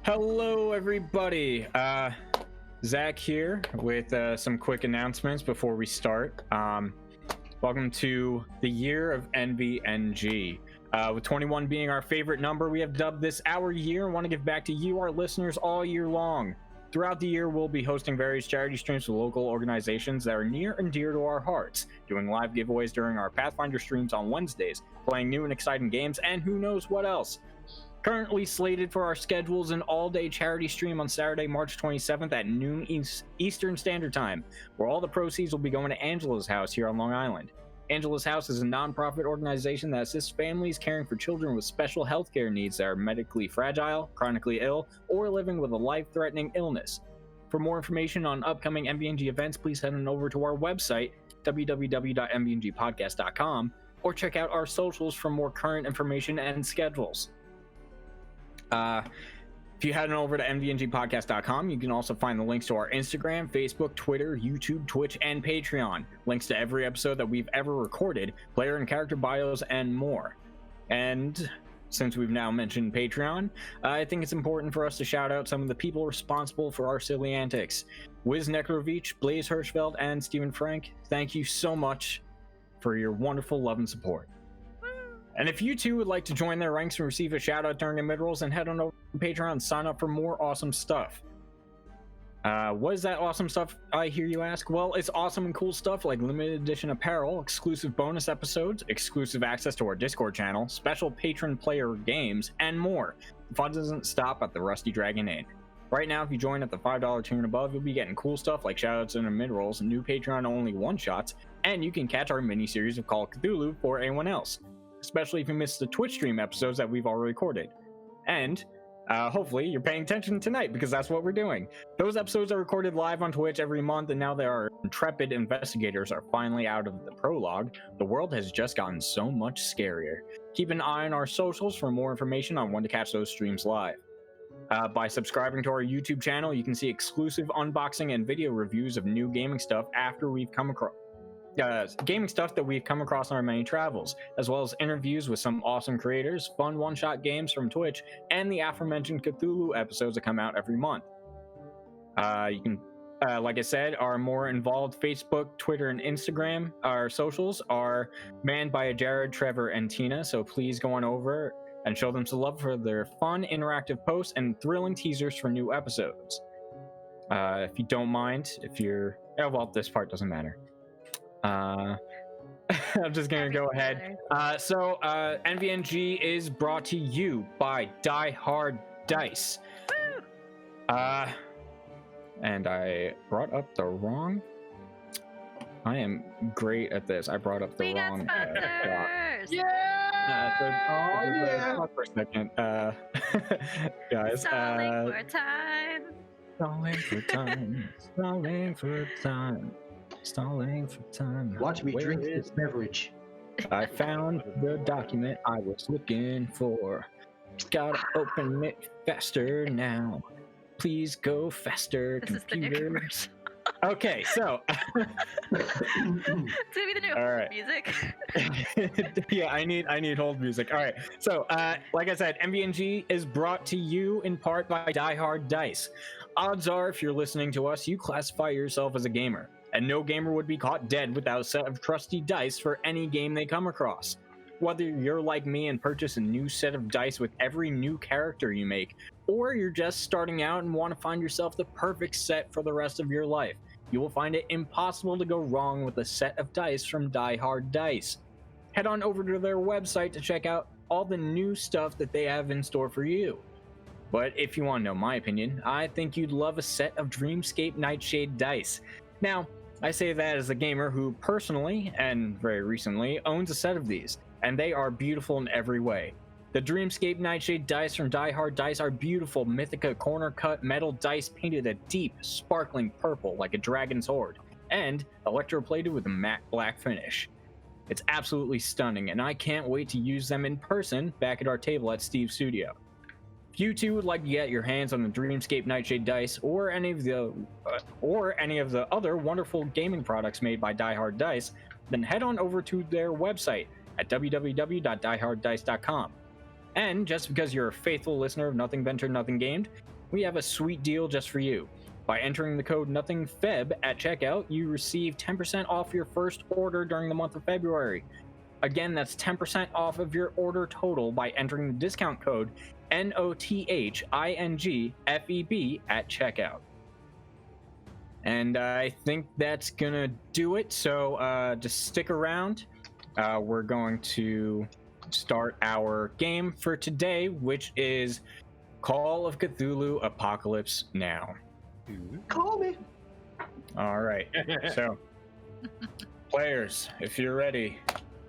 Hello, everybody. Zach here with some quick announcements before we start. Welcome to the year of NVNG. With 21 being our favorite number, we have dubbed this our year and want to give back to you, our listeners, all year long. Throughout the year, we'll be hosting various charity streams with local organizations that are near and dear to our hearts, doing live giveaways during our Pathfinder streams on Wednesdays, playing new and exciting games, and who knows what else. Currently slated for our schedules an all-day charity stream on Saturday, March 27th at noon Eastern Standard Time, where all the proceeds will be going to Angela's House here on Long Island. Angela's House is a non-profit organization that assists families caring for children with special healthcare needs that are medically fragile, chronically ill, or living with a life-threatening illness. For more information on upcoming MVNG events, please head on over to our website, www.mvngpodcast.com, or check out our socials for more current information and schedules. If you head on over to mvngpodcast.com, you can also find the links to our Instagram, Facebook, Twitter, YouTube, Twitch, and Patreon. Links to every episode that we've ever recorded, player and character bios, and more. And since we've now mentioned Patreon, I think it's important for us to shout out some of the people responsible for our silly antics. Wiz Nekrovich, Blaze Hirschfeld, and Stephen Frank, thank you so much for your wonderful love and support. And if you too would like to join their ranks and receive a shout out during the mid-rolls, then head on over to Patreon and sign up for more awesome stuff. What is that awesome stuff, I hear you ask? Well, it's awesome and cool stuff like limited edition apparel, exclusive bonus episodes, exclusive access to our Discord channel, special patron player games, and more. The fun doesn't stop at the Rusty Dragon Inn. Right now, if you join at the $5 tier and above, you'll be getting cool stuff like shoutouts in the mid-rolls, new Patreon-only one-shots, and you can catch our mini-series of Call of Cthulhu before anyone else, especially if you missed the Twitch stream episodes that we've already recorded. And hopefully you're paying attention tonight, because that's what we're doing. Those episodes are recorded live on Twitch every month, and now that our intrepid investigators are finally out of the prologue, the world has just gotten so much scarier. Keep an eye on our socials for more information on when to catch those streams live. By subscribing to our YouTube channel, you can see exclusive unboxing and video reviews of new gaming stuff after we've come across gaming stuff that we've come across on our many travels, as well as interviews with some awesome creators, fun one-shot games from Twitch, and the aforementioned Cthulhu episodes that come out every month. You can, like I said, our more involved Facebook, Twitter, and Instagram, our socials are manned by Jared, Trevor, and Tina, so please go on over and show them some love for their fun, interactive posts and thrilling teasers for new episodes. If you don't mind, well, this part doesn't matter. I'm just gonna go ahead. So NVNG is brought to you by Die Hard Dice. And I brought up the wrong. I am great at this. I brought up the wrong. Yeah! For a second, guys. Stalling for time. Stalling for time. Stalling for time. Stalling for time. Watch me Where drink is- this beverage. I found the document I was looking for. Gotta open it faster now. Please go faster, This is the new computer. commercial. Okay, so It's gonna be the new All right. music. yeah, I need hold music. All right, so like I said, MVNG is brought to you in part by Die Hard Dice. Odds are, if you're listening to us, you classify yourself as a gamer, and no gamer would be caught dead without a set of trusty dice for any game they come across. Whether you're like me and purchase a new set of dice with every new character you make, or you're just starting out and want to find yourself the perfect set for the rest of your life, you will find it impossible to go wrong with a set of dice from Die Hard Dice. Head on over to their website to check out all the new stuff that they have in store for you. But if you want to know my opinion, I think you'd love a set of Dreamscape Nightshade dice. Now, I say that as a gamer who personally, and very recently, owns a set of these, and they are beautiful in every way. The Dreamscape Nightshade dice from Die Hard Dice are beautiful Mythica corner-cut metal dice painted a deep, sparkling purple like a dragon's hoard, and electroplated with a matte black finish. It's absolutely stunning, and I can't wait to use them in person back at our table at Steve's studio. If you too would like to get your hands on the Dreamscape Nightshade dice or any of the other wonderful gaming products made by Die Hard Dice, then head on over to their website at www.dieharddice.com. And just because you're a faithful listener of Nothing Ventured, Nothing Gamed, we have a sweet deal just for you. By entering the code NOTHINGFEB at checkout, you receive 10% off your first order during the month of February. Again, that's 10% off of your order total by entering the discount code NOTHINGFEB at checkout. And I think that's gonna do it. So just stick around. We're going to start our game for today, which is Call of Cthulhu Apocalypse Now. Call me. All right. So, players, if you're ready,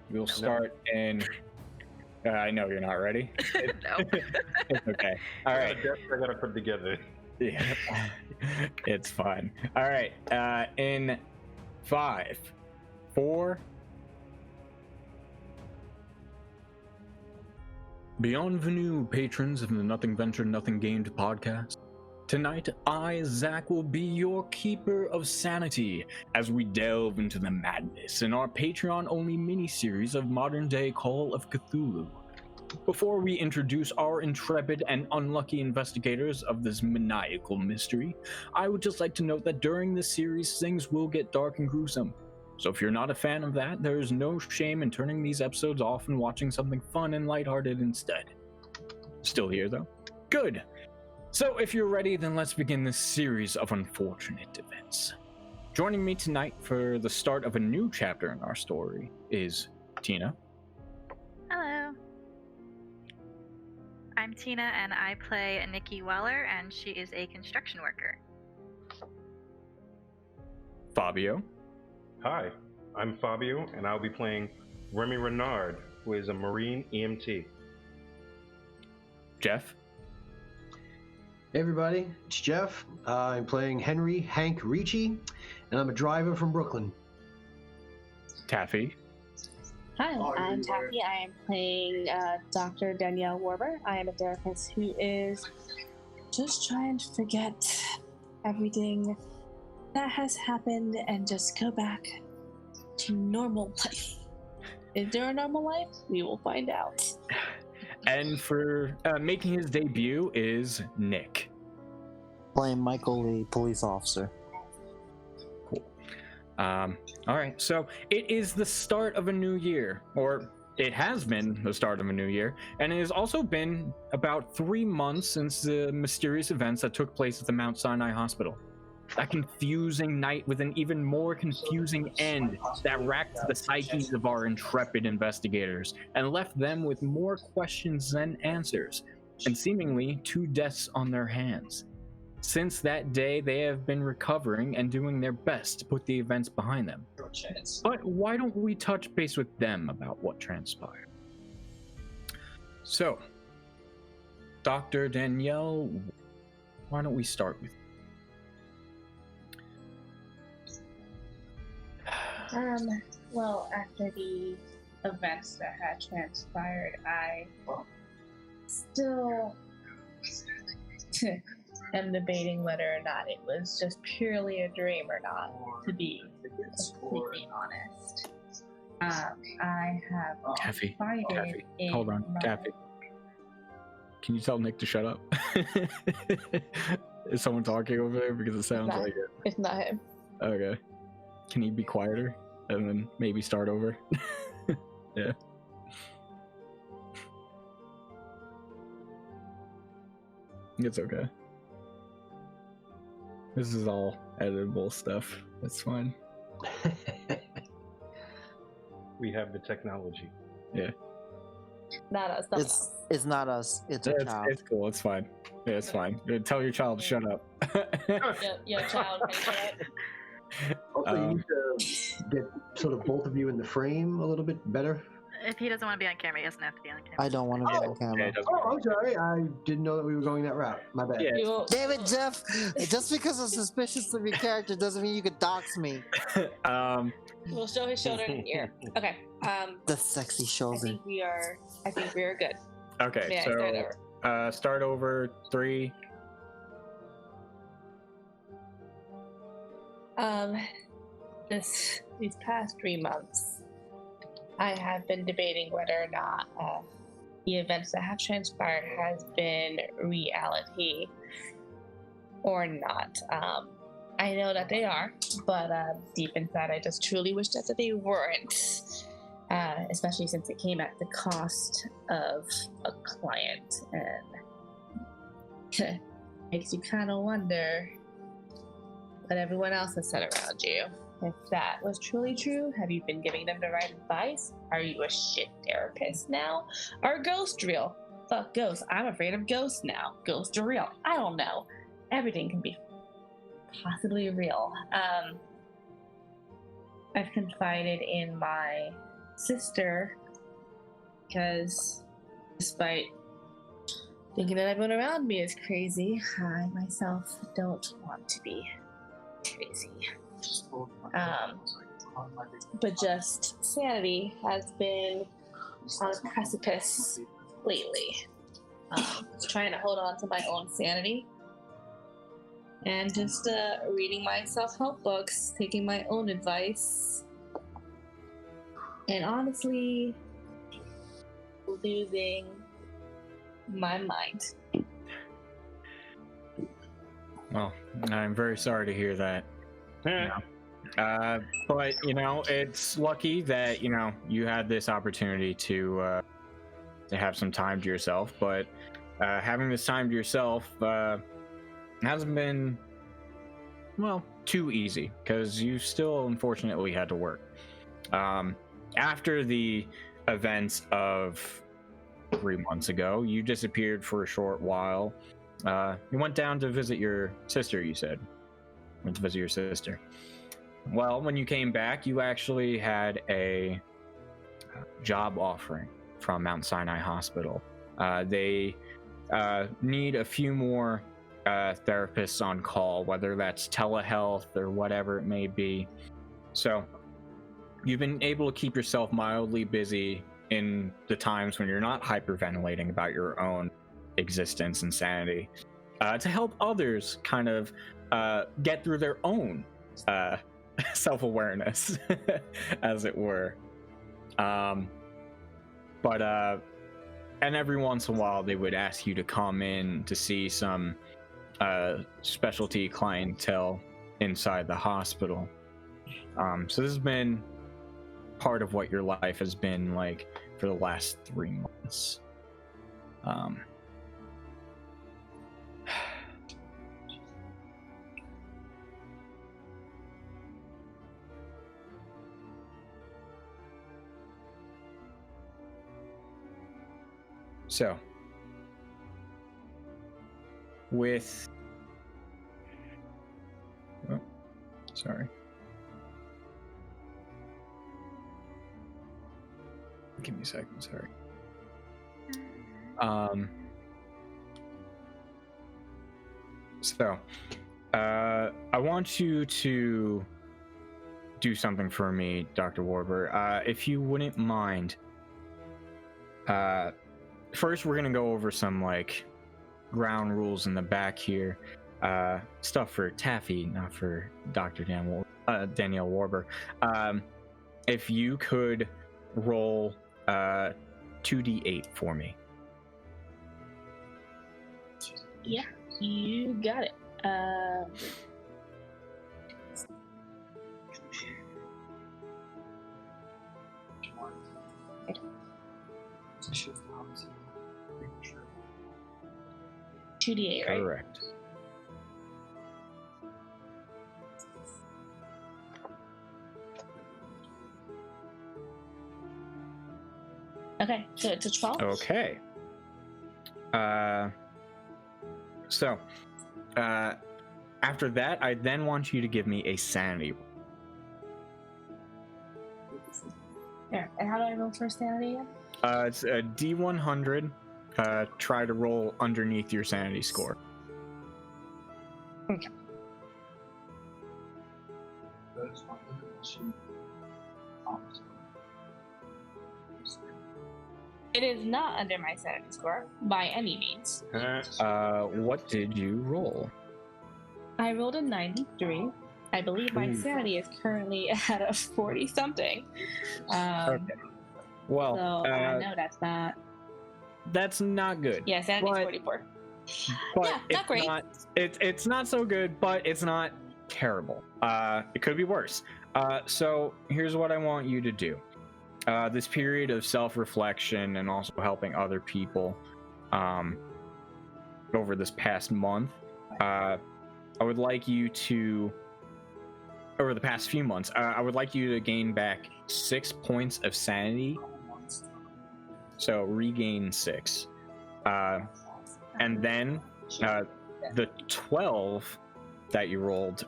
we'll start in. I know you're not ready. No. It's okay. All right. I gotta put together. Yeah. It's fine. All right. In 5, 4. Bienvenue, patrons of the Nothing Ventured, Nothing Gained podcast. Tonight, I, Zach, will be your keeper of sanity as we delve into the madness in our Patreon-only miniseries of modern-day Call of Cthulhu. Before we introduce our intrepid and unlucky investigators of this maniacal mystery, I would just like to note that during this series, things will get dark and gruesome. So if you're not a fan of that, there is no shame in turning these episodes off and watching something fun and lighthearted instead. Still here, though? Good! So if you're ready, then let's begin this series of unfortunate events. Joining me tonight for the start of a new chapter in our story is Tina. Hello. I'm Tina, and I play Nikki Weller, and she is a construction worker. Fabio. Hi, I'm Fabio, and I'll be playing Remy Renard, who is a Marine EMT. Jeff. Hey everybody, it's Jeff. I'm playing Henry Hank Ricci, and I'm a driver from Brooklyn. Tafy. Hi, I'm Tafy. I am playing Dr. Danielle Warber. I am a therapist who is just trying to forget everything that has happened and just go back to normal life. Is there a normal life? We will find out. And for making his debut is Nick. Playing Michael Lee, police officer. Cool. All right, so it is the start of a new year, or it has been the start of a new year, and it has also been about 3 months since the mysterious events that took place at the Mount Sinai Hospital. That confusing night with an even more confusing end that racked the psyches of our intrepid investigators and left them with more questions than answers, and seemingly 2 deaths on their hands. Since that day, they have been recovering and doing their best to put the events behind them. But why don't we touch base with them about what transpired? So, Dr. Danielle, why don't we start with you? Well, after the events that had transpired, I still am debating whether or not it was just purely a dream or not, to be completely honest. I have Tafy, confided in hold on, my... Tafy. Can you tell Nick to shut up? Is someone talking over there? Because it sounds like it. It's not him. Okay. Can he be quieter and then maybe start over? Yeah. It's okay. This is all editable stuff. It's fine. We have the technology. Yeah. Not us. Not us. It's not us. It's a child. It's cool. It's fine. Yeah, it's fine. Tell your child to shut up. Your child can shut up. Also, you need to get sort of both of you in the frame a little bit better. If he doesn't want to be on camera, he doesn't have to be on camera. I don't want to be on camera. Oh, I'm sorry. I didn't know that we were going that route. My bad. Yeah. Damn it, Jeff! Just because I'm suspicious of your character doesn't mean you can dox me. We'll show his shoulder here. Okay. The sexy I shoulder. think we are good. Okay, May I so start over? Start over 3. These past 3 months, I have been debating whether or not the events that have transpired has been reality. or not. I know that they are, but deep inside, I just truly wish that they weren't. Especially since it came at the cost of a client, and makes you kind of wonder what everyone else has said around you. If that was truly true, have you been giving them the right advice? Are you a shit therapist now? Are ghosts real? Fuck ghosts. I'm afraid of ghosts now. Ghosts are real. I don't know. Everything can be possibly real. I've confided in my sister because despite thinking that everyone around me is crazy, I myself don't want to be crazy. But just sanity has been on a precipice lately. Trying to hold on to my own sanity and just reading my self-help books, taking my own advice, and honestly losing my mind. Well, I'm very sorry to hear that. But it's lucky that you had this opportunity to have some time to yourself. But having this time to yourself hasn't been too easy because you still unfortunately had to work. After the events of 3 months ago, you disappeared for a short while. You went down to visit your sister, you said. Went to visit your sister. Well, when you came back, you actually had a job offering from Mount Sinai Hospital. They need a few more therapists on call, whether that's telehealth or whatever it may be. So you've been able to keep yourself mildly busy in the times when you're not hyperventilating about your own existence and sanity, to help others kind of get through their own self-awareness, as it were. And every once in a while they would ask you to come in to see some specialty clientele inside the hospital. So this has been part of what your life has been like for the last 3 months. So, with... Oh, sorry. Give me a second, sorry. I want you to do something for me, Dr. Warber. If you wouldn't mind, first we're gonna go over some ground rules in the back here. Stuff for Tafy, not for Dr. Danielle Warber. If you could roll 2d8 for me. Yeah, you got it. $2d8, right? Correct. Okay, so it's a 12. Okay. So, after that, I then want you to give me a sanity. There. And how do I roll for sanity again? It's a D100. Try to roll underneath your sanity score. Okay. It is not under my sanity score by any means. What did you roll? I rolled a 93. I believe my sanity is currently at a 40 something. Okay. Well, so I know that's not. That's not good. Yeah, sanity's 44. but Yeah, not great. It's not so good, but it's not terrible. It could be worse. So here's what I want you to do. This period of self-reflection and also helping other people over this past month, I would like you to, over the past few months, I would like you to gain back 6 points of sanity. So regain 6. And then the 12 that you rolled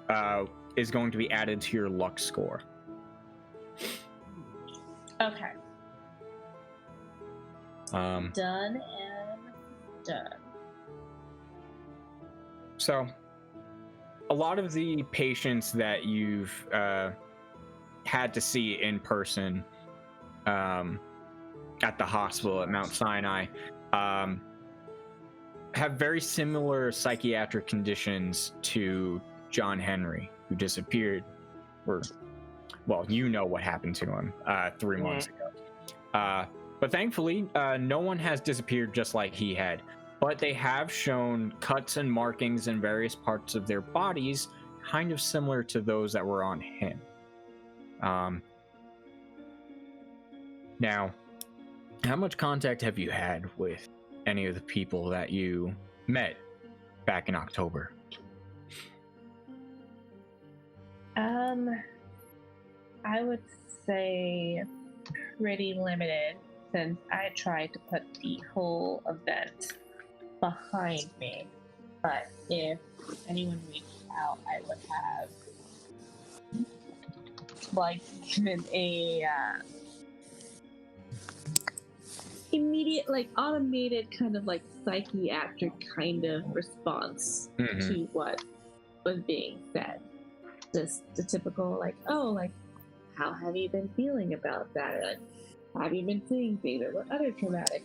is going to be added to your luck score. Okay. Done and done. So a lot of the patients that you've had to see in person at the hospital at Mount Sinai have very similar psychiatric conditions to John Henry, who disappeared, or, well, you know what happened to him 3 months ago. But thankfully, no one has disappeared just like he had. But they have shown cuts and markings in various parts of their bodies, kind of similar to those that were on him. Now, how much contact have you had with any of the people that you met back in October? I would say pretty limited, since I tried to put the whole event behind me. But if anyone reached out, I would have given a immediate, automated kind of psychiatric kind of response to what was being said. Just the typical how have you been feeling about that? Have you been seeing things, or what other traumatic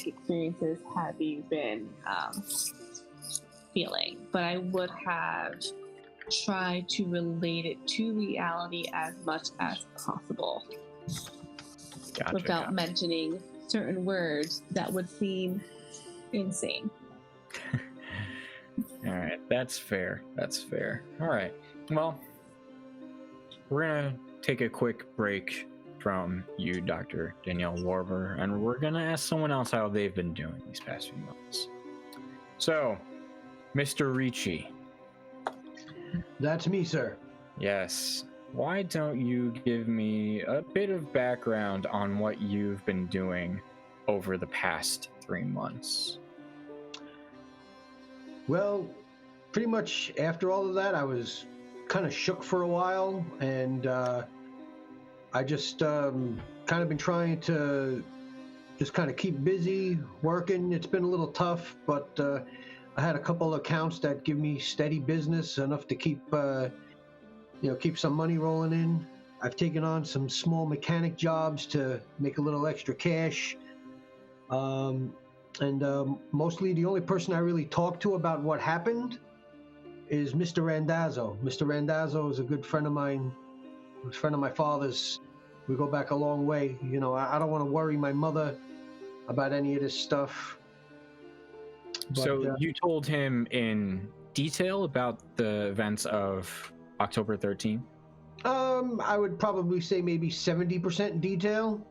experiences have you been feeling? But I would have tried to relate it to reality as much as possible, without mentioning certain words that would seem insane. All right, that's fair. All right, well, we're gonna take a quick break from you, Dr. Danielle Warber, and we're gonna ask someone else how they've been doing these past few months. So, Mr. Ricci. That's me, sir. Yes. Why don't you give me a bit of background on what you've been doing over the past 3 months? Well, pretty much after all of that, I was kind of shook for a while, and I just kind of been trying to just kind of keep busy working. It's been a little tough, but I had a couple of accounts that give me steady business, enough to keep keep some money rolling in. I've taken on some small mechanic jobs to make a little extra cash. And mostly the only person I really talk to about what happened is Mr. Randazzo. Mr. Randazzo is a good friend of mine, a friend of my father's. We go back a long way. You know, I don't want to worry my mother about any of this stuff. But, so you told him in detail about the events of October 13th? I would probably say maybe 70% detail.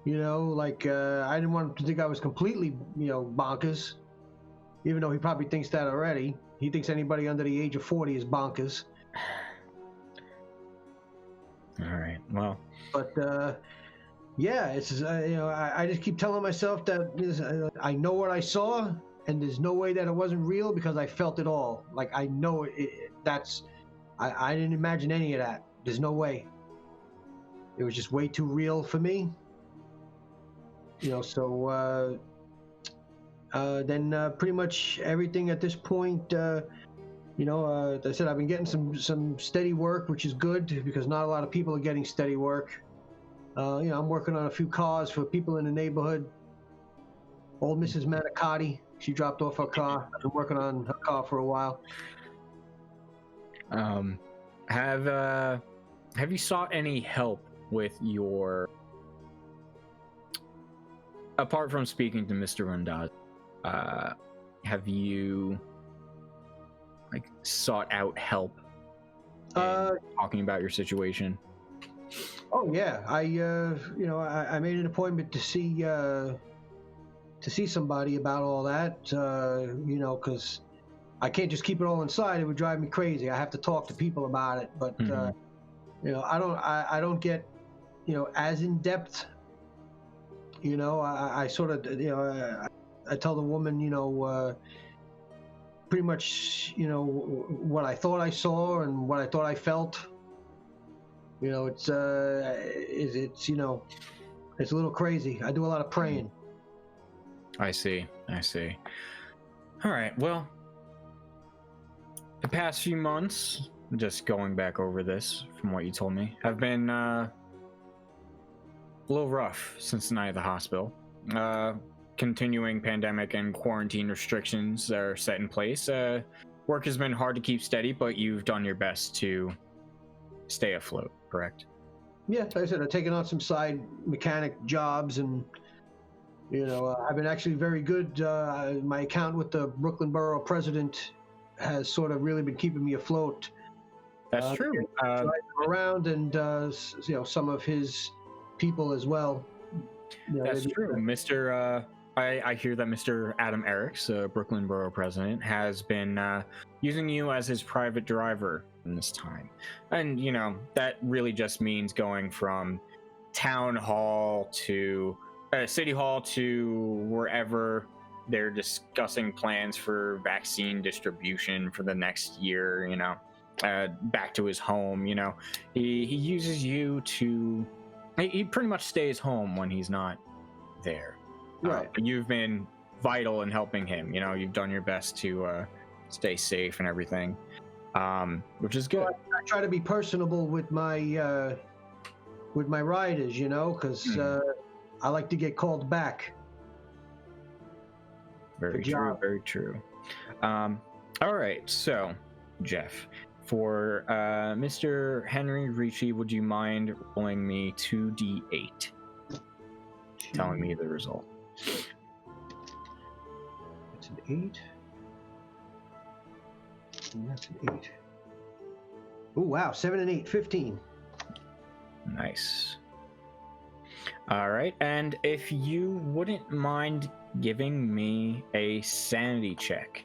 You know, I didn't want him to think I was completely, bonkers. Even though he probably thinks that already. He thinks anybody under the age of 40 is bonkers. All right, well. But, yeah, it's, I just keep telling myself that I know what I saw, and there's no way that it wasn't real because I felt it all. I know I didn't imagine any of that. There's no way. It was just way too real for me. So then pretty much everything at this point, as I said, I've been getting some steady work, which is good because not a lot of people are getting steady work. I'm working on a few cars for people in the neighborhood. Old Mrs. Manicotti, she dropped off her car. I've been working on her car for a while. Have you sought any help with your apart from speaking to Mr. Rundaz, have you like sought out help in talking about your situation? Oh yeah, I made an appointment to see somebody about all that. Because I can't just keep it all inside; it would drive me crazy. I have to talk to people about it. But I don't get as in depth. I sort of I tell the woman pretty much what I thought I saw and what I thought I felt. It's it's a little crazy. I do a lot of praying. I see. All right, well, the past few months, just going back over this from what you told me, have been a little rough since the night of the hospital. Continuing pandemic and quarantine restrictions are set in place. Work has been hard to keep steady, but you've done your best to stay afloat, correct? Yeah, like I said, I've taken on some side mechanic jobs, and I've been actually very good. My account with the Brooklyn Borough President has sort of really been keeping me afloat. That's true. Driving around and some of his people as well. That's true. Mr. I hear that Mr. Adam Eriks, Brooklyn Borough President, has been using you as his private driver in this time. And, that really just means going from town hall to city hall to wherever they're discussing plans for vaccine distribution for the next year, back to his home. He uses you to... He pretty much stays home when he's not there. Right. You've been vital in helping him. You've done your best to stay safe and everything, which is good. Well, I try to be personable with my riders, because I like to get called back. Very true. Very true. All right. So, Jeff, for Mr. Henry Ricci, would you mind rolling me 2d8? Telling me the result. That's an 8. And that's an 8. Oh, wow. 7 and 8, 15. Nice. All right. And if you wouldn't mind giving me a sanity check.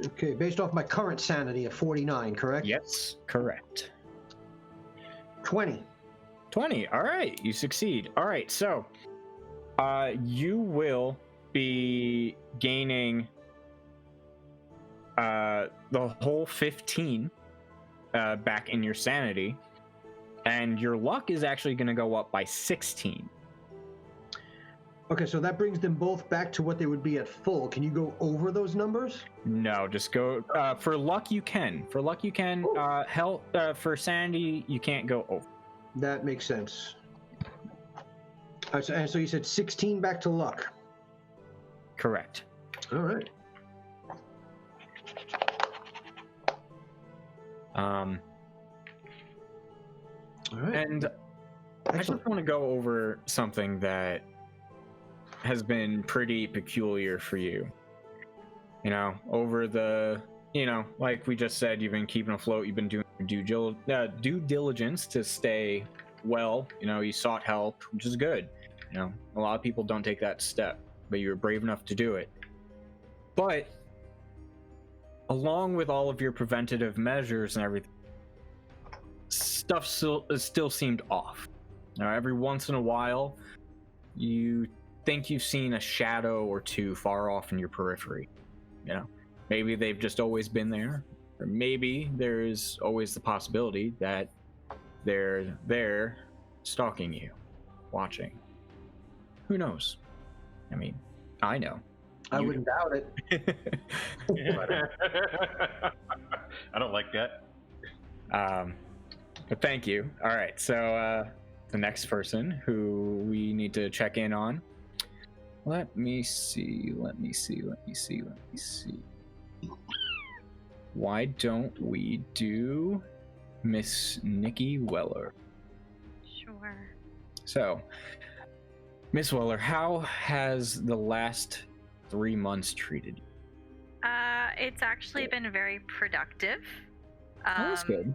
Okay, based off my current sanity of 49, correct? Yes, correct. 20. 20. All right, you succeed. All right, so you will be gaining the whole 15 back in your sanity, and your luck is actually going to go up by 16. Okay, so that brings them both back to what they would be at full. Can you go over those numbers? No, just go for luck. You can. For luck, you can. Health. For sanity, you can't go over. That makes sense. And so you said 16 back to luck. Correct. All right. All right. And I just want to go over something that has been pretty peculiar for you. Over the, like we just said, you've been keeping afloat, you've been doing due diligence to stay well. You sought help, which is good. A lot of people don't take that step, but you were brave enough to do it. But along with all of your preventative measures and everything, stuff still seemed off. Every once in a while, you think you've seen a shadow or two far off in your periphery. Maybe they've just always been there, or maybe there's always the possibility that they're there stalking you, watching. Who knows? I know. I wouldn't doubt it. I don't like that. But thank you. All right, so the next person who we need to check in on. Let me see. Why don't we do Miss Nikki Weller? Sure. So, Miss Weller, how has the last 3 months treated you? It's actually been very productive. That's good.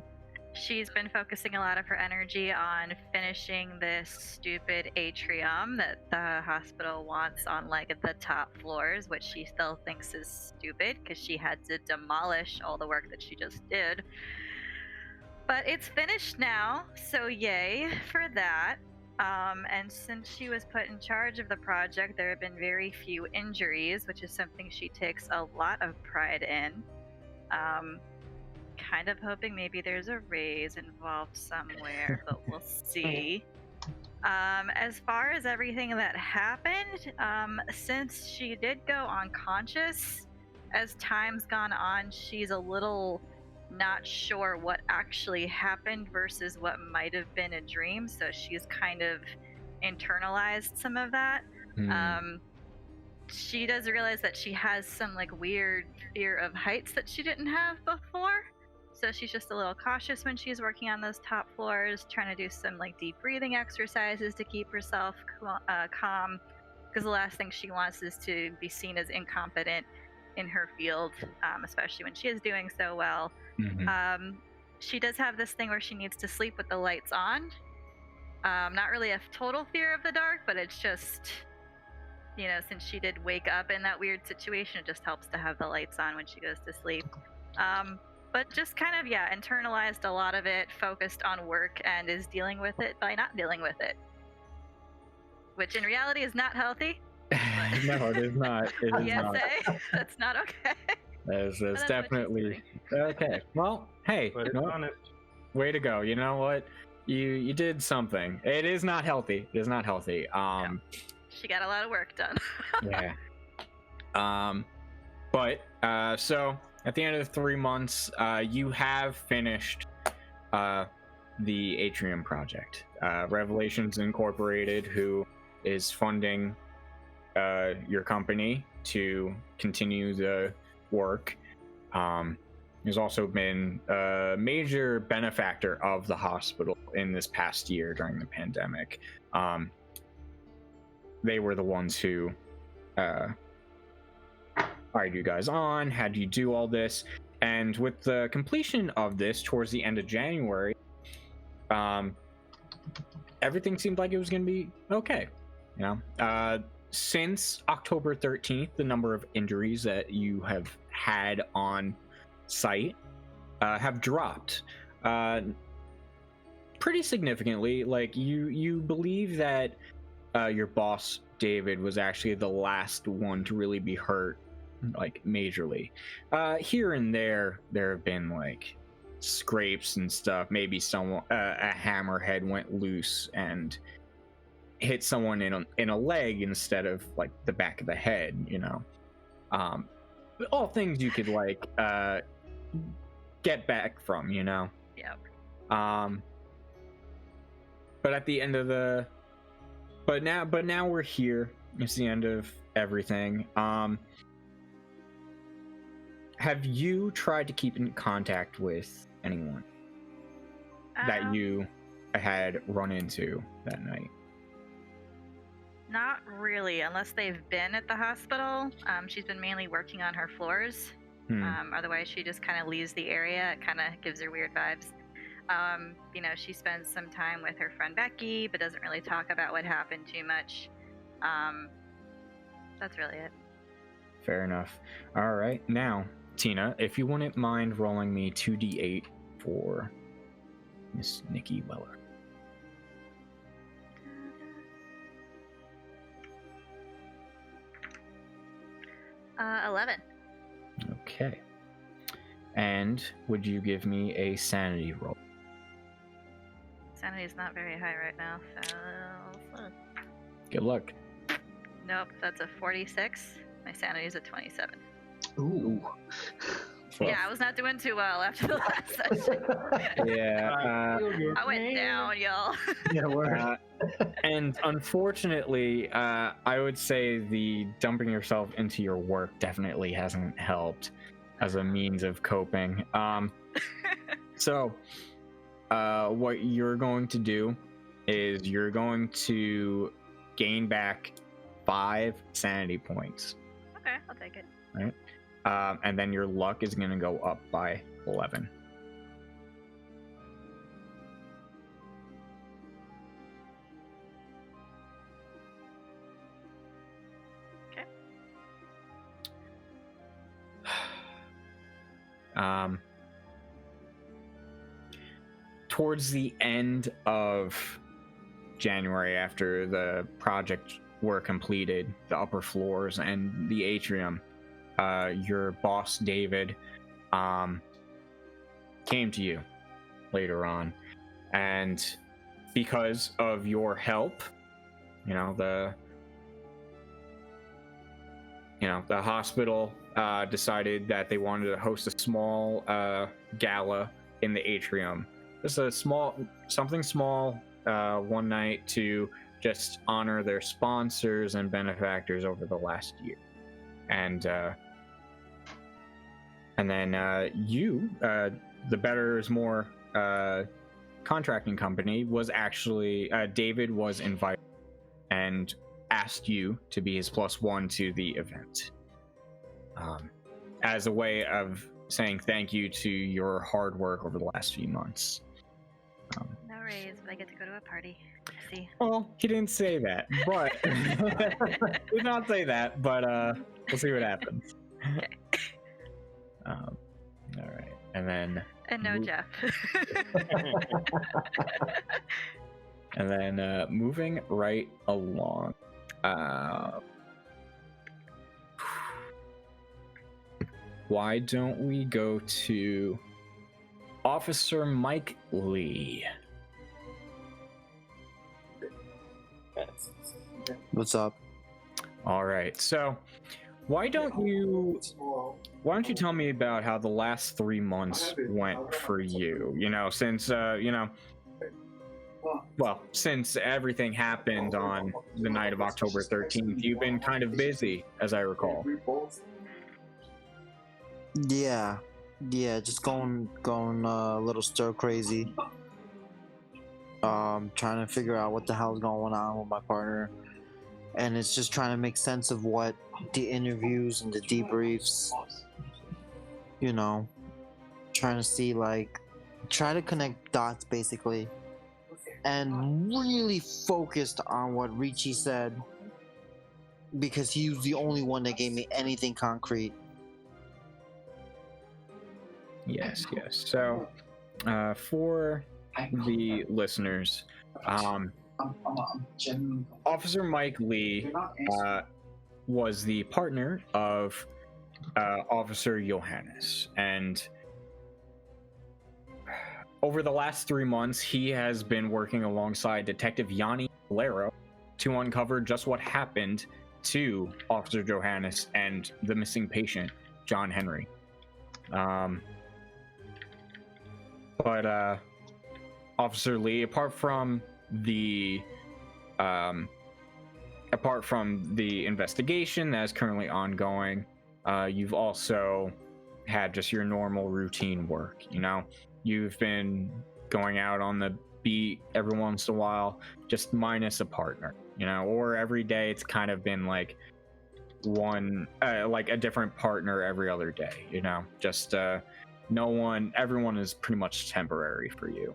She's been focusing a lot of her energy on finishing this stupid atrium that the hospital wants on like the top floors, which she still thinks is stupid because she had to demolish all the work that she just did. But it's finished now, so yay for that. And since she was put in charge of the project, there have been very few injuries, which is something she takes a lot of pride in. Kind of hoping maybe there's a raise involved somewhere, but we'll see. As far as everything that happened, since she did go unconscious, as time's gone on, she's a little not sure what actually happened versus what might have been a dream, so she's kind of internalized some of that. She does realize that she has some like weird fear of heights that she didn't have before, so she's just a little cautious when she's working on those top floors, trying to do some like deep breathing exercises to keep herself calm, because the last thing she wants is to be seen as incompetent in her field, especially when she is doing so well. She does have this thing where she needs to sleep with the lights on. Not really a total fear of the dark, but it's just, you know, since she did wake up in that weird situation, it just helps to have the lights on when she goes to sleep. But just kind of, yeah, internalized a lot of it, focused on work, and is dealing with it by not dealing with it. Which in reality is not healthy. No, it is not. It is not. That's not okay. That's definitely okay. Well, hey, But it's honest. way to go. You know what? You did something. It is not healthy. It is not healthy. No. She got a lot of work done. Yeah. But so at the end of the 3 months, you have finished the Atrium project. Revelations Incorporated, who is funding your company to continue the work, has also been a major benefactor of the hospital in this past year during the pandemic. They were the ones who hired you guys on, had you do all this, and with the completion of this towards the end of January, everything seemed like it was going to be okay. You know, since October 13th, the number of injuries that you have had on site have dropped pretty significantly. Like you believe that your boss David was actually the last one to really be hurt, like majorly. Here and there have been like scrapes and stuff. Maybe someone a hammerhead went loose and hit someone in a leg instead of like the back of the head, you know. All things you could like get back from, you know. Yep. But at the end of the but now we're here. It's the end of everything. Have you tried to keep in contact with anyone that you had run into that night? Not really, unless they've been at the hospital. She's been mainly working on her floors. Otherwise, she just kind of leaves the area. It kind of gives her weird vibes. You know, she spends some time with her friend Becky, but doesn't really talk about what happened too much. That's really it. Fair enough. All right, now, Tina, if you wouldn't mind rolling me 2d8 for Miss Nikki Weller. Uh, 11. Okay. And would you give me a sanity roll? Sanity's not very high right now, so... Good luck. Nope, that's a 46. My sanity's a 27. Ooh. Yeah, I was not doing too well after the last session. Yeah. I went down, y'all. Yeah, we're And unfortunately, I would say the dumping yourself into your work definitely hasn't helped as a means of coping. So, what you're going to do is you're going to gain back 5 sanity points. Okay, I'll take it. Right? And then your luck is going to go up by 11. Okay. Towards the end of January, after the project were completed, the upper floors and the atrium, your boss David came to you later on, and because of your help, the hospital decided that they wanted to host a small gala in the atrium. Just something small, one night to just honor their sponsors and benefactors over the last year. And then you, the Better is More contracting company, was actually, David was invited and asked you to be his +1 to the event. As a way of saying thank you to your hard work over the last few months. No raise, but I get to go to a party. See. Well, he didn't say that, but did not say that, but we'll see what happens. Okay. All right, and then no Jeff. and then moving right along. Why don't we go to Officer Mike Lee? What's up? All right, so why don't you tell me about how the last 3 months went for you? Since since everything happened on the night of October 13th, you've been kind of busy, as I recall. Yeah, just going a little stir crazy. Trying to figure out what the hell's going on with my partner, and it's just trying to make sense of what the interviews and the debriefs, trying to see, try to connect dots basically, and really focused on what Ricci said, because he was the only one that gave me anything concrete. Yes. So, for the listeners, Officer Mike Lee was the partner of Officer Johannes, and over the last 3 months, he has been working alongside Detective Yanni Valero to uncover just what happened to Officer Johannes and the missing patient, John Henry. But Officer Lee, apart from the investigation that is currently ongoing, you've also had just your normal routine work. You've been going out on the beat every once in a while, just minus a partner, or every day it's kind of been like a different partner every other day, just everyone is pretty much temporary for you.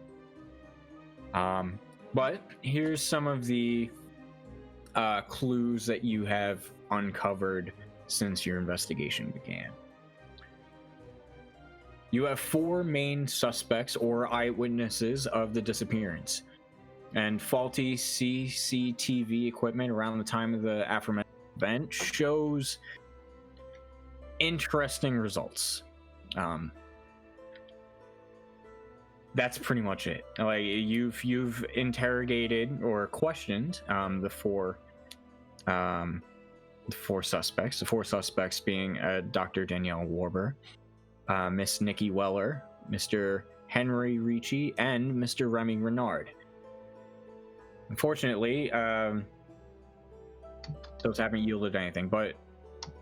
But here's some of the clues that you have uncovered since your investigation began. You have 4 main suspects or eyewitnesses of the disappearance, and faulty CCTV equipment around the time of the aforementioned event shows interesting results. That's pretty much it. You've interrogated or questioned the four suspects. The 4 suspects being Dr. Danielle Warber, Miss Nikki Weller, Mr. Henry Ricci, and Mr. Remy Renard. Unfortunately, those haven't yielded anything, but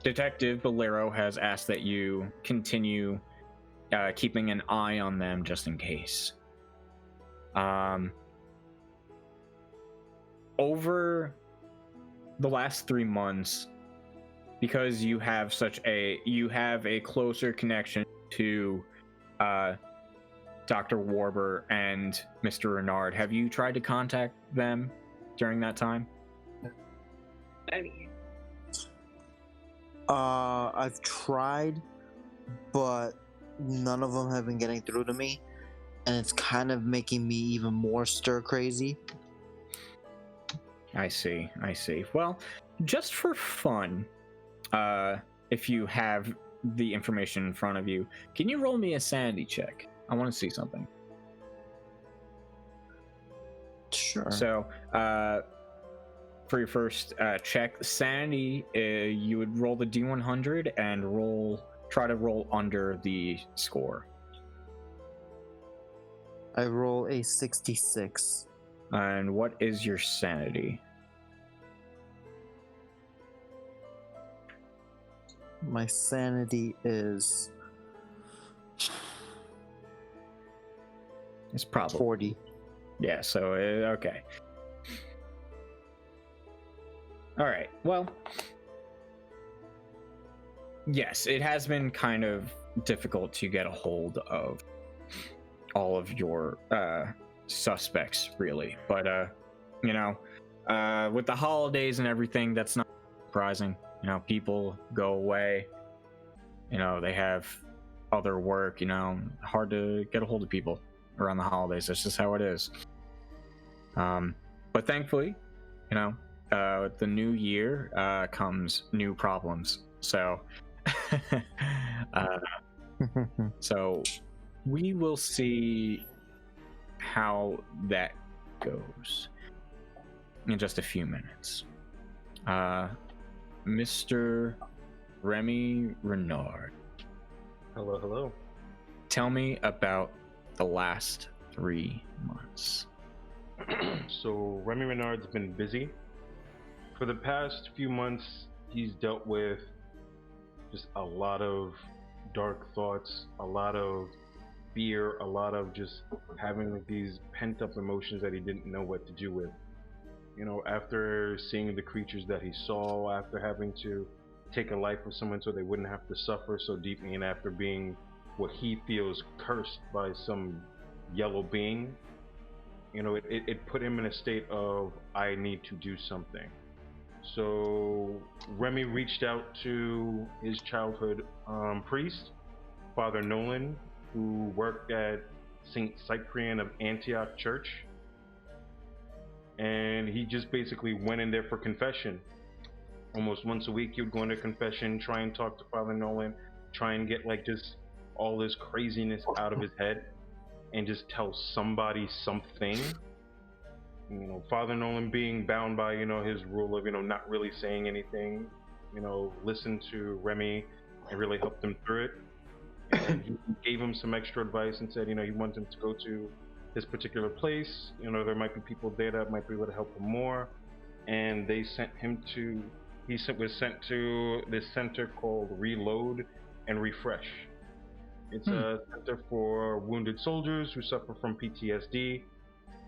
Detective Bolero has asked that you continue keeping an eye on them just in case. Over the last 3 months, because you have a closer connection to Dr. Warber and Mr. Renard, have you tried to contact them during that time? I've tried, but none of them have been getting through to me, and it's kind of making me even more stir crazy. I see. Well, just for fun, if you have the information in front of you, can you roll me a sanity check? I want to see something. Sure. So, for your first check, sanity, you would roll the D100 and try to roll under the score. I roll a 66. And what is your sanity? My sanity is It's probably 40. Yeah, so okay. All right. Well, yes, it has been kind of difficult to get a hold of all of your suspects, really. But with the holidays and everything, that's not surprising. People go away. They have other work. Hard to get a hold of people around the holidays. That's just how it is. But thankfully, with the new year comes new problems. So, so we will see how that goes in just a few minutes. Mr. Remy Renard. Hello. Tell me about the last 3 months. So Remy Renard's been busy. For the past few months, he's dealt with just a lot of dark thoughts, a lot of fear, a lot of just having like these pent-up emotions that he didn't know what to do with. After seeing the creatures that he saw, after having to take a life of someone so they wouldn't have to suffer so deeply, and after being what he feels cursed by some yellow being, it put him in a state of, I need to do something. So Remy reached out to his childhood priest, Father Nolan, who worked at St. Cyprian of Antioch Church, and he just basically went in there for confession. Almost once a week he would go into confession, try and talk to Father Nolan, try and get like just all this craziness out of his head and just tell somebody something. Father Nolan, being bound by his rule of not really saying anything, listened to Remy and really helped him through it. And he gave him some extra advice and said he wants him to go to this particular place. There might be people there that might be able to help him more. And they sent him to was sent to this center called Reload and Refresh. It's a center for wounded soldiers who suffer from PTSD.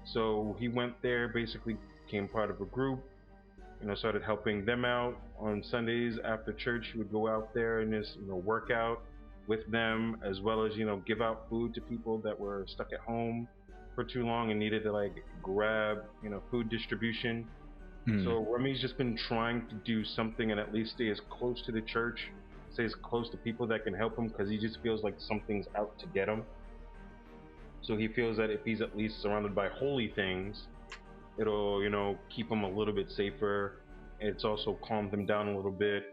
So he went there, basically became part of a group, started helping them out. On Sundays after church, he would go out there and just, work out with them, as well as, give out food to people that were stuck at home for too long and needed to grab, food distribution. So Remy's just been trying to do something and at least stay as close to the church, stay as close to people that can help him, because he just feels like something's out to get him. So he feels that if he's at least surrounded by holy things, it'll, keep him a little bit safer. It's also calmed him down a little bit.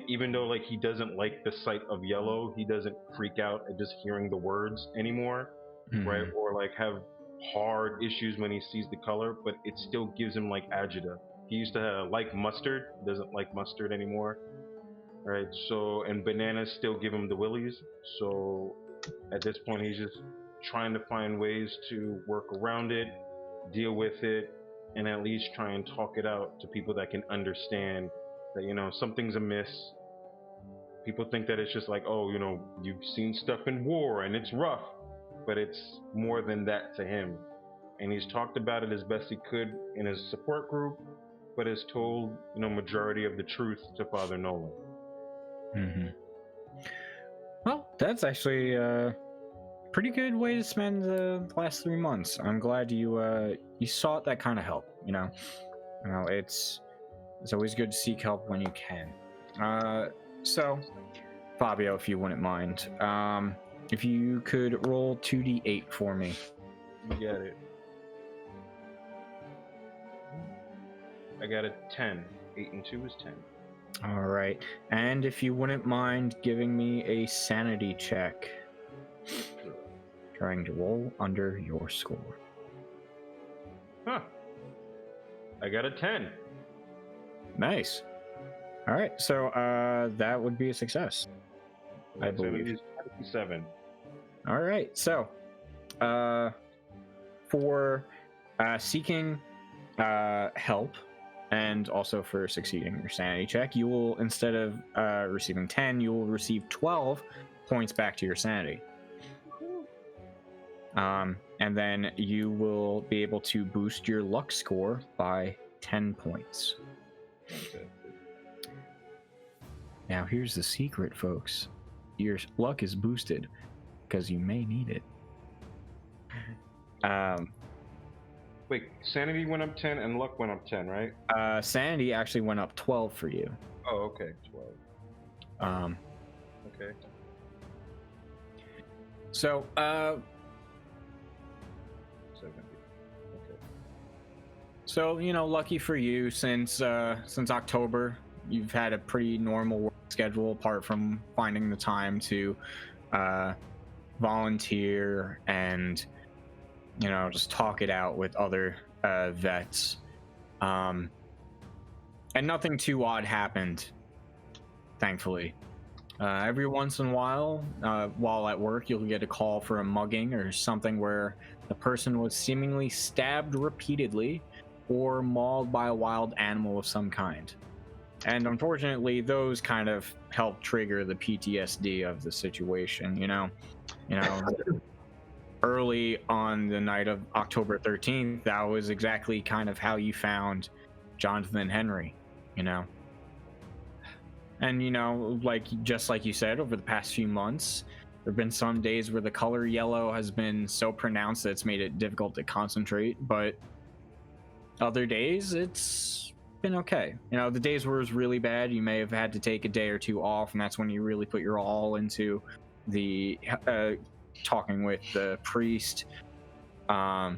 Even though he doesn't like the sight of yellow, he doesn't freak out at just hearing the words anymore, right? Or have hard issues when he sees the color, but it still gives him agita. He used to like mustard, doesn't like mustard anymore. Right, so, and bananas still give him the willies. So at this point, he's just trying to find ways to work around it, deal with it, and at least try and talk it out to people that can understand that, something's amiss. People think that it's just you've seen stuff in war and it's rough, but it's more than that to him. And he's talked about it as best he could in his support group, but has told, majority of the truth to Father Nolan. Mm-hmm. Well, that's actually a pretty good way to spend the last 3 months. I'm glad you sought that kind of help. It's always good to seek help when you can. So, Fabio, if you wouldn't mind, if you could roll 2d8 for me. You got it. I got a 10. 8 and 2 is 10. All right, and if you wouldn't mind giving me a sanity check, trying to roll under your score. Huh. I got a 10. Nice. All right, so that would be a success, I believe. 7. All right, so for seeking help and also for succeeding your sanity check, you will, instead of receiving 10, you will receive 12 points back to your sanity. And then you will be able to boost your luck score by 10 points. Now, here's the secret, folks. Your luck is boosted because you may need it. Wait, sanity went up 10 and luck went up 10, right? Sanity actually went up 12 for you. Oh, okay, 12. Okay. So, 70. Okay. So, lucky for you, since October, you've had a pretty normal work schedule apart from finding the time to volunteer and, just talk it out with other vets. And nothing too odd happened, thankfully. Every once in a while at work, you'll get a call for a mugging or something where the person was seemingly stabbed repeatedly or mauled by a wild animal of some kind. And unfortunately, those kind of help trigger the PTSD of the situation, Early on the night of October 13th, that was exactly kind of how you found Jonathan Henry, And, just like you said, over the past few months, there have been some days where the color yellow has been so pronounced that it's made it difficult to concentrate, but other days it's been okay. The days where it was really bad, you may have had to take a day or two off, and that's when you really put your all into the talking with the priest and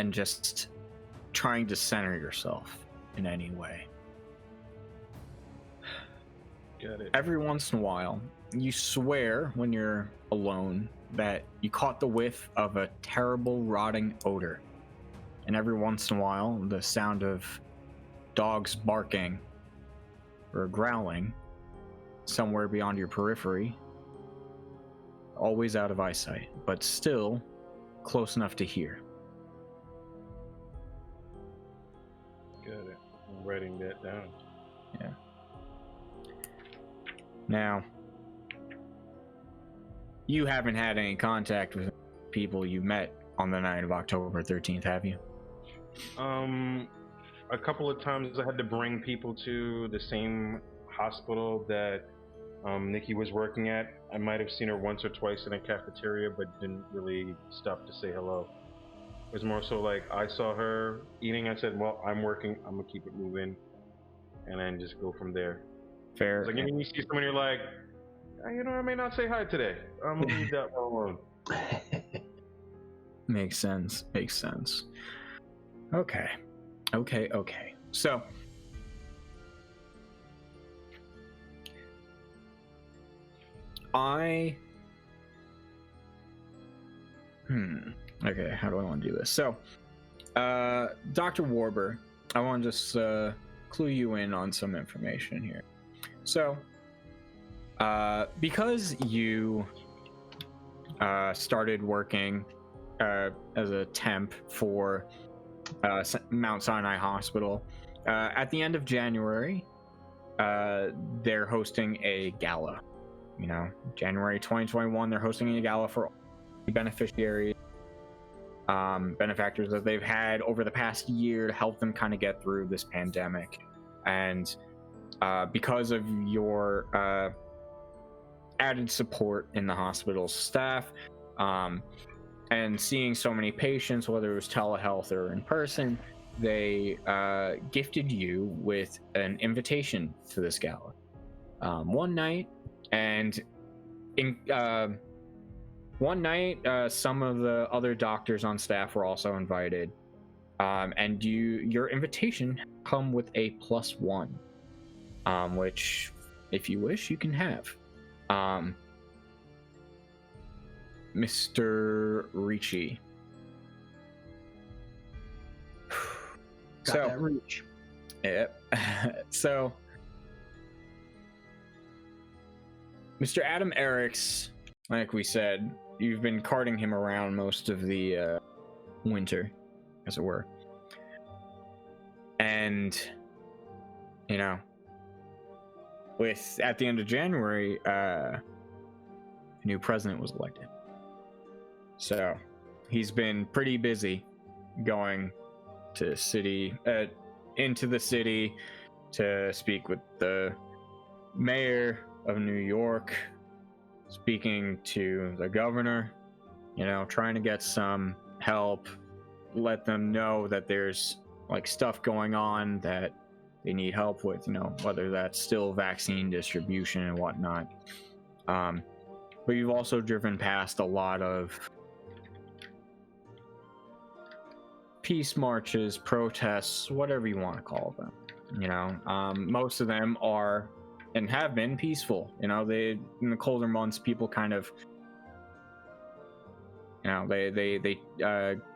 just trying to center yourself in any way. Got it. Every once in a while, you swear when you're alone that you caught the whiff of a terrible rotting odor. And every once in a while, the sound of dogs barking or growling somewhere beyond your periphery. Always out of eyesight, but still close enough to hear. Got it. I'm writing that down. Yeah. Now, you haven't had any contact with people you met on the night of October 13th, have you? A couple of times I had to bring people to the same hospital that Nikki was working at. I might have seen her once or twice in a cafeteria, but didn't really stop to say hello. It was more so like I saw her eating. I said, "Well, I'm working. I'm gonna keep it moving," and then just go from there. Fair. It's like you see someone, you're like, I may not say hi today. I'm gonna leave that one alone. Makes sense. Okay. So, okay, how do I want to do this? So, Dr. Warber, I want to just clue you in on some information here. So, because you started working as a temp for Mount Sinai Hospital, at the end of January, they're hosting a gala. January 2021, they're hosting a gala for all beneficiaries. benefactors that they've had over the past year to help them kind of get through this pandemic. And because of your added support in the hospital's staff, and seeing so many patients, whether it was telehealth or in person, they gifted you with an invitation to this gala one night. And one night, some of the other doctors on staff were also invited, and your invitation come with a +1, which, if you wish, you can have. Mr. Ricci. Got that reach. Yep. So, Mr. Adam Eriks, like we said, you've been carting him around most of the winter, as it were. And, you know, at the end of January, a new president was elected. So he's been pretty busy going to into the city to speak with the mayor of New York, speaking to the governor, you know, trying to get some help, let them know that there's like stuff going on that they need help with, you know, whether that's still vaccine distribution and whatnot. But you've also driven past a lot of peace marches, protests, whatever you want to call them. You know, most of them are and have been peaceful. You know, in the colder months, people kind of, you know, they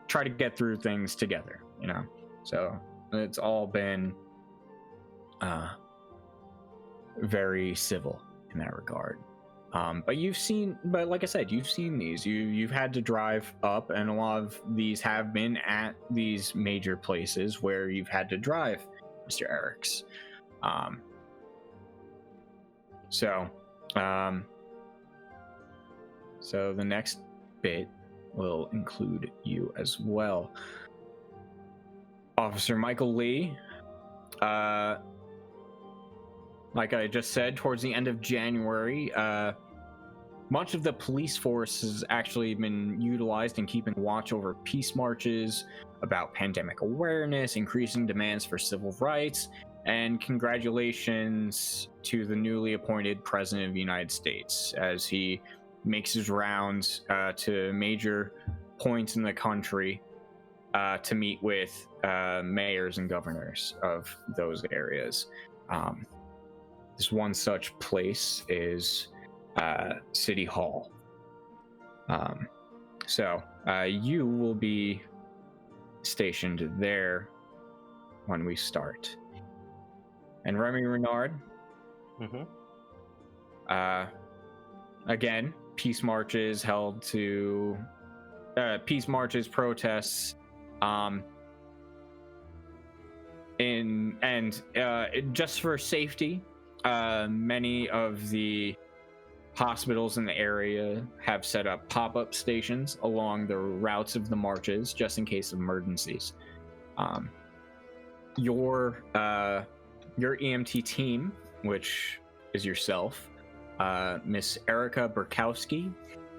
try to get through things together. You know, so it's all been very civil in that regard. But like I said, you've seen these. You've had to drive up, and a lot of these have been at these major places where you've had to drive, Mr. Eriks. So the next bit will include you as well, Officer Michael Lee. Like I just said, towards the end of January, much of the police force has actually been utilized in keeping watch over peace marches, about pandemic awareness, increasing demands for civil rights, and congratulations to the newly appointed President of the United States as he makes his rounds to major points in the country to meet with mayors and governors of those areas. This one such place is City Hall. So you will be stationed there when we start. And Remy Renard, again, peace marches held to peace marches, protests, just for safety. Many of the hospitals in the area have set up pop-up stations along the routes of the marches, just in case of emergencies. Your EMT team, which is yourself, Miss Erica Burkowski,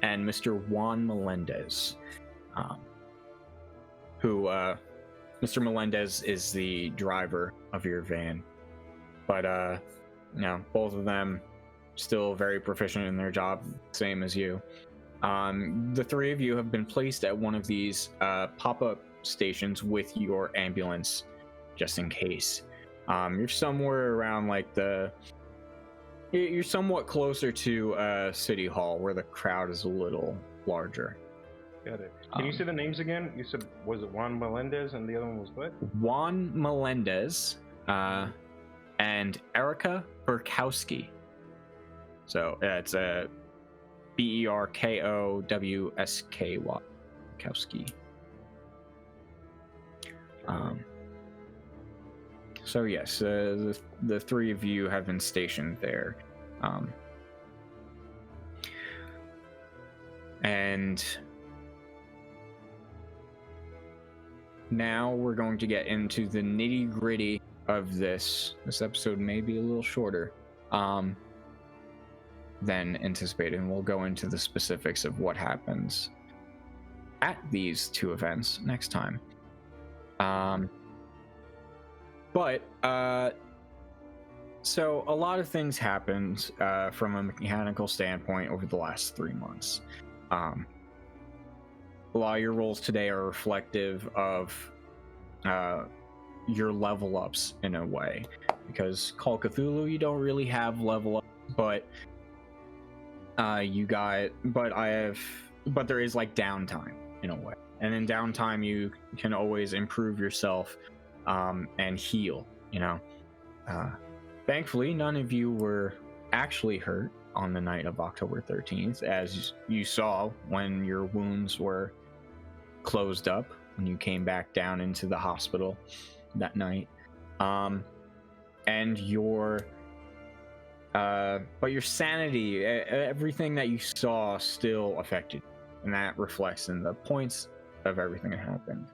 and Mr. Juan Melendez, who Mr. Melendez is the driver of your van, but you know, both of them still very proficient in their job, same as you. The three of you have been placed at one of these pop-up stations with your ambulance, just in case. You're somewhere around like you're somewhat closer to City Hall, where the crowd is a little larger. Got it. Can you say the names again? You said, was it Juan Melendez and the other one was what? Juan Melendez and Erica Burkowski. So it's a Berkowsky. Burkowski. So yes, the three of you have been stationed there, and now we're going to get into the nitty gritty of this. This episode may be a little shorter than anticipated, and we'll go into the specifics of what happens at these two events next time. So a lot of things happened from a mechanical standpoint over the last 3 months. A lot of your roles today are reflective of your level ups in a way, because Call of Cthulhu, you don't really have level up, but there is like downtime in a way, and in downtime you can always improve yourself and heal, you know. Thankfully, none of you were actually hurt on the night of October 13th, as you saw when your wounds were closed up when you came back down into the hospital that night. And your sanity, everything that you saw still affected you, and that reflects in the points of everything that happened.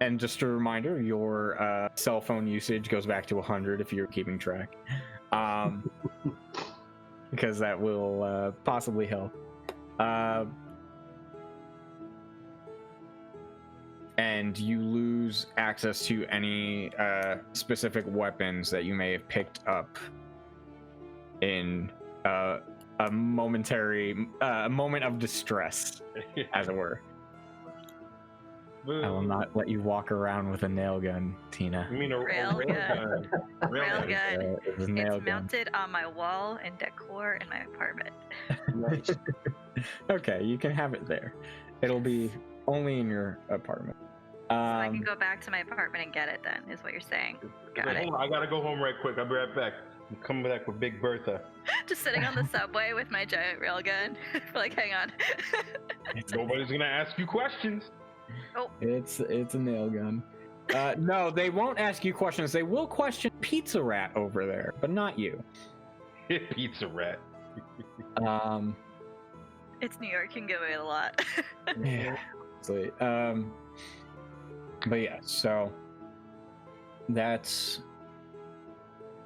And just a reminder, your cell phone usage goes back to 100 if you're keeping track, because that will possibly help. And you lose access to any specific weapons that you may have picked up in a moment of distress, as it were. I will not let you walk around with a nail gun, Tina. You mean a Rail gun. Rail gun. It's a nail It's gun. mounted on my wall and decor in my apartment. Okay, you can have it there. It'll be only in your apartment. So I can go back to my apartment and get it then, is what you're saying. Got it. Hold on, I gotta go home right quick. I'll be right back. I'm coming back with Big Bertha. Just sitting on the subway with my giant railgun. Like, hang on. Nobody's gonna ask you questions. Oh. It's a nail gun. No, they won't ask you questions. They will question Pizza Rat over there, but not you. Pizza Rat. It's New York, can give away a lot. Yeah. But yeah, so that's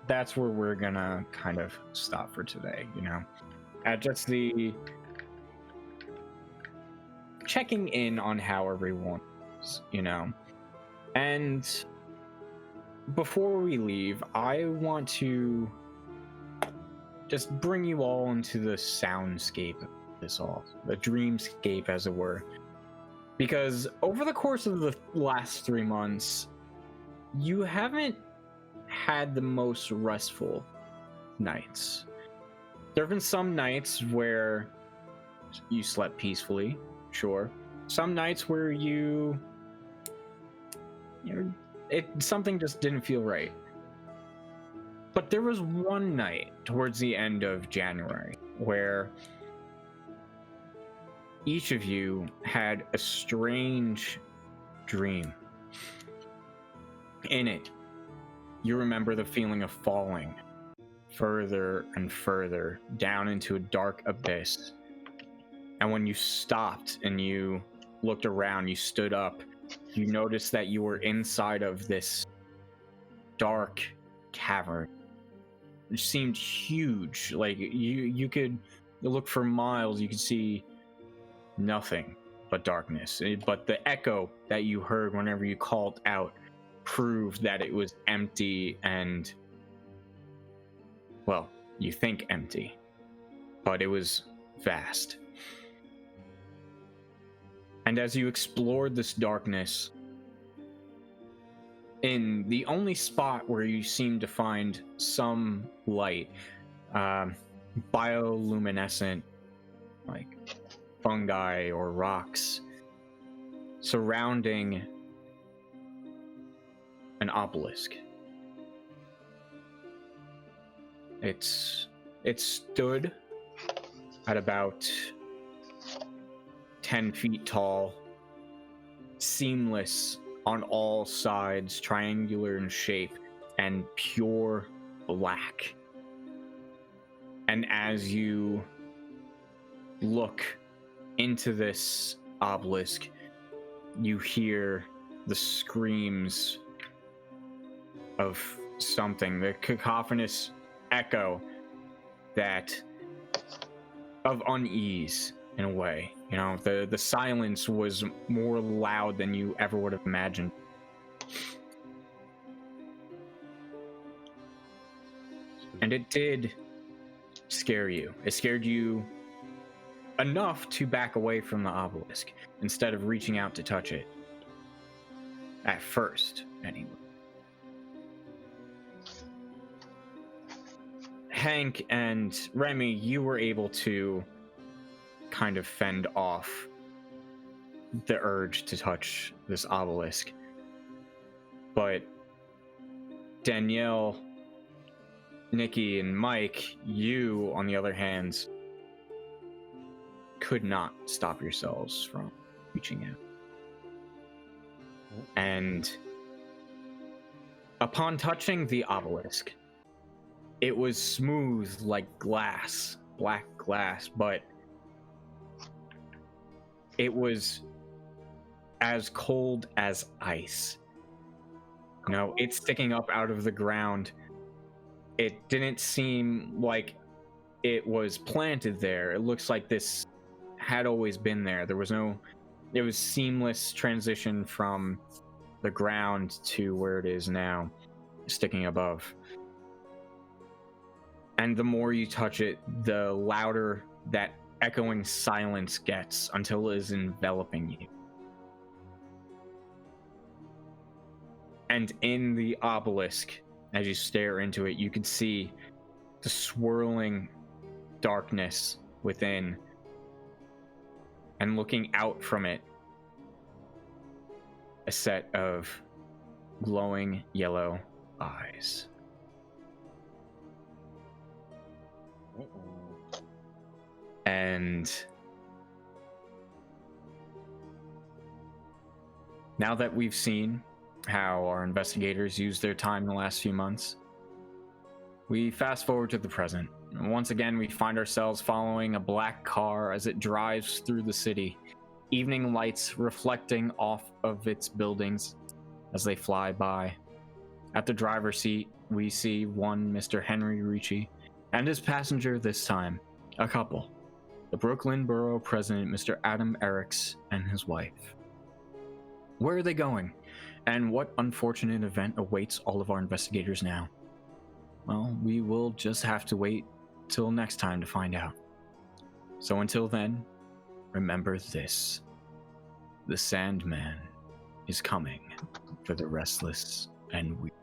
where we're gonna kind of stop for today, you know. At just the checking in on how everyone is, you know. And before we leave, I want to just bring you all into the soundscape of this all, the dreamscape, as it were. Because over the course of the last 3 months, you haven't had the most restful nights. There have been some nights where you slept peacefully, sure. Some nights where something just didn't feel right. But there was one night towards the end of January where each of you had a strange dream. In it, you remember the feeling of falling further and further down into a dark abyss. And when you stopped and you looked around, you stood up, you noticed that you were inside of this dark cavern. It seemed huge. Like you could look for miles, you could see nothing but darkness. But the echo that you heard whenever you called out proved that it was empty and, well, you think empty, but it was vast. And as you explored this darkness, in the only spot where you seem to find some light, bioluminescent, like fungi or rocks, surrounding an obelisk. It stood at about 10 feet tall, seamless on all sides, triangular in shape, and pure black. And as you look into this obelisk, you hear the screams of something, the cacophonous echo that of unease in a way. You know, the silence was more loud than you ever would have imagined. And it did scare you. It scared you enough to back away from the obelisk instead of reaching out to touch it. At first, anyway. Hank and Remy, you were able to kind of fend off the urge to touch this obelisk. But Danielle, Nikki, and Mike, you, on the other hand, could not stop yourselves from reaching out. And upon touching the obelisk, it was smooth like glass, black glass, but it was as cold as ice. You know, it's sticking up out of the ground. It didn't seem like it was planted there. It looks like this had always been there. There was seamless transition from the ground to where it is now, sticking above. And the more you touch it, the louder that echoing silence gets until it is enveloping you. And in the obelisk, as you stare into it, you can see the swirling darkness within. And looking out from it, a set of glowing yellow eyes. And now that we've seen how our investigators used their time the last few months, we fast forward to the present. Once again, we find ourselves following a black car as it drives through the city, evening lights reflecting off of its buildings as they fly by. At the driver's seat, we see one Mr. Henry Ricci and his passenger this time, a couple, the Brooklyn Borough President, Mr. Adam Eriks, and his wife. Where are they going? And what unfortunate event awaits all of our investigators now? Well, we will just have to wait till next time to find out. So until then, remember this. The Sandman is coming for the restless and weak.